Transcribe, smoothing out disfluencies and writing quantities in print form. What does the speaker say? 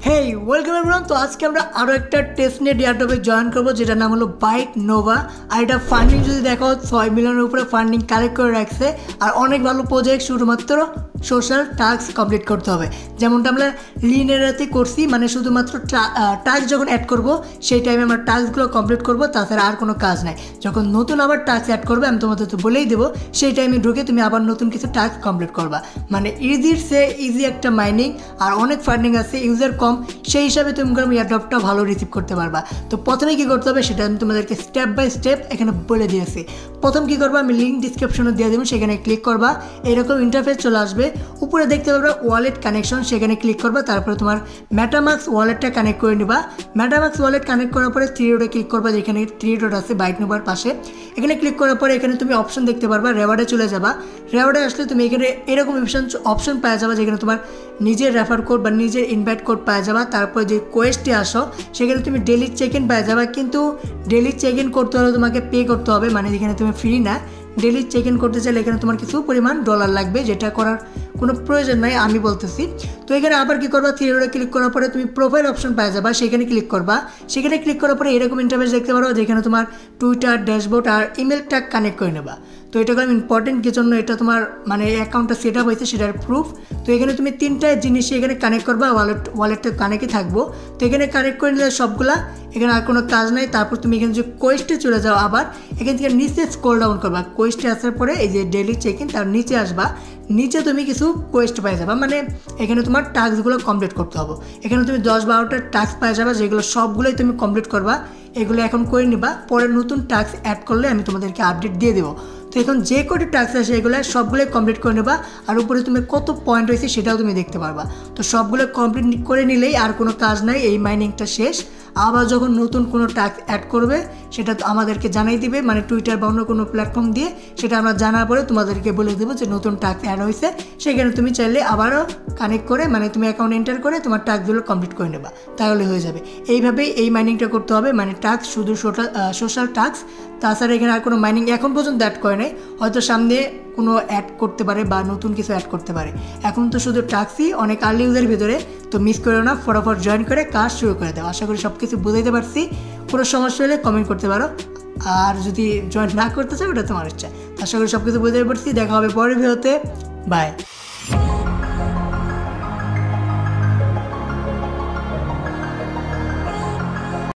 হেই welcome everyone. তো আজকে আমরা আরও একটা টেস্ট নেট এয়ারড্রপে জয়েন করবো, যেটার নাম হলো বাইট নোভা। আর এটা ফান্ডিং যদি দেখো 6 মিলিয়নের উপরে ফান্ডিং কালেক্ট করে রাখছে। আর অনেক ভালো প্রজেক্ট, শুধুমাত্র সোশ্যাল টাস্ক কমপ্লিট করতে হবে। যেমনটা আমরা লিনেরাতে করছি, মানে শুধুমাত্র টাস্ক যখন অ্যাড করব সেই টাইমে আমরা টাস্কগুলো কমপ্লিট করব, তাছাড়া আর কোনো কাজ নাই। যখন নতুন আবার টাস্ক অ্যাড করবে আমি তোমাদের তো বলেই দেবো, সেই টাইমে ঢুকে তুমি আবার নতুন কিছু টাস্ক কমপ্লিট করবা। মানে ইজির সে ইজি একটা মাইনিং, আর অনেক ফান্ডিং আছে, ইউজার কম, সেই হিসাবে তুমি এয়ারড্রপটা ভালো রিসিভ করতে পারবা। তো প্রথমে কী করতে হবে সেটা আমি তোমাদেরকে স্টেপ বাই স্টেপ এখানে বলে দিয়েছি। প্রথম কী করবা, আমি লিঙ্ক ডিসক্রিপশনে দিয়ে দেবো, সেখানে ক্লিক করবা, এরকম ইন্টারফেস চলে আসবে। উপরে দেখতে পারবা ওয়ালেট কানেকশন, সেখানে ক্লিক করবা, তারপরে তোমার মেটামাক্স ওয়ালেটটা কানেক্ট করে নিবা। মেটামাক্স ওয়ালেট কানেক্ট করার পরে থ্রি ডটে ক্লিক করবা, যেখানে থ্রি ডট আছে বাইট নোভার পাশে। এখানে ক্লিক করার পরে এখানে তুমি অপশন দেখতে পারবা, রেওয়ার্ডে চলে যাবা। রেওয়ার্ডে আসলে তুমি এখানে এরকম অপশন পাওয়া যাবা, যেখানে তোমার নিজের রেফার কোড বা নিজের ইনভাইট কোড পাওয়া যাবা। তারপর যে কোয়েস্টে আসো সেখানে তুমি ডেলি চেক ইন পাওয়া যাবা, কিন্তু ডেলি চেক ইন করতে হলে তোমাকে পে করতে হবে, মানে এখানে তুমি ফ্রি না। ডেলি চেক ইন করতে চাইলে এখানে তোমার কিছু পরিমাণ ডলার লাগবে, যেটা করার কোনো প্রয়োজন নাই, আমি বলতেছি। তো এখানে আবার কী করবা, থ্রি ডটে ক্লিক করার পরে তুমি প্রোফাইল অপশন পাওয়া যাবা, সেখানে ক্লিক করবা। সেখানে ক্লিক করার পরে এরকম ইন্টারফেস দেখতে পারো, যেখানে তোমার টুইটার, ড্যাশবোর্ড আর ইমেল ট্যাগ কানেক্ট করে নেবা। তো এটা খুব ইম্পর্টেন্ট, কি জন্য এটা তোমার মানে অ্যাকাউন্টটা সেট আপ হয়েছে সেটার প্রুফ। তো এখানে তুমি তিনটা জিনিস এখানে কানেক্ট করবা, ওয়ালেটটা কানেক্টই থাকবো। তো এখানে কানেক্ট করে নিলে সবগুলা, এখানে আর কোনো কাজ নাই। তারপর তুমি এখানে যে কোয়েস্টে চলে যাও, আবার এখান থেকে নিচে স্ক্রল ডাউন করবা। কোয়েস্টে আসার পরে এই যে ডেলি চেক ইন, তার নিচে আসবা, নিচে তুমি কিছু কোয়েস্ট পাই যাবা, মানে এখানে তোমার টাস্কগুলো কমপ্লিট করতে হবে। এখানে তুমি 10-12টা টাস্ক পাই যাবা, যেগুলো সবগুলোই তুমি কমপ্লিট করবা। এগুলো এখন করে নিবা, পরে নতুন টাস্ক অ্যাড করলে আমি তোমাদেরকে আপডেট দিয়ে দেবো। তো এখন যে কটি টাস্ক আছে এগুলো সবগুলোই কমপ্লিট করে নেবা, আর উপরে তুমি কত পয়েন্ট হয়েছে সেটাও তুমি দেখতে পারবা। তো সবগুলো কমপ্লিট করে নিলেই আর কোনো কাজ নাই, এই মাইনিংটা শেষ। আবার যখন নতুন কোনো টাস্ক অ্যাড করবে সেটা আমাদেরকে জানাই দিবে, মানে টুইটার বা অন্য কোনো প্ল্যাটফর্ম দিয়ে, সেটা আমরা জানার পরে তোমাদেরকে বলে দেবো যে নতুন টাস্ক অ্যাড হয়েছে। সেখানে তুমি চাইলে আবারও কানেক্ট করে, মানে তুমি অ্যাকাউন্ট এন্টার করে তোমার টাস্কগুলো কমপ্লিট করে নেবা, তাহলে হয়ে যাবে। এইভাবেই এই মাইনিংটা করতে হবে, মানে টাস্ক শুধু সোশ্যাল টাস্ক, তাছাড়া এখানে আর কোনো মাইনিং এখন পর্যন্ত অ্যাড করে নাই। হয়তো সামনে কোনো অ্যাড করতে পারে বা নতুন কিছু অ্যাড করতে পারে। এখন তো শুধু টাস্কই, অনেক আর্লি ইউজের ভিতরে। তো মিস করো না, ফটাফট জয়েন করে কাজ শুরু করে দাও। আশা করি সব কিছু বুঝাইতে পারছি। কোনো সমস্যা হলে কমেন্ট করতে পারো, আর যদি জয়েন না করতে চাও ওটা তোমার ইচ্ছা। আশা করি সব কিছু বুঝাইতে পারছি। দেখা হবে পরের ভিডিওতে, বাই।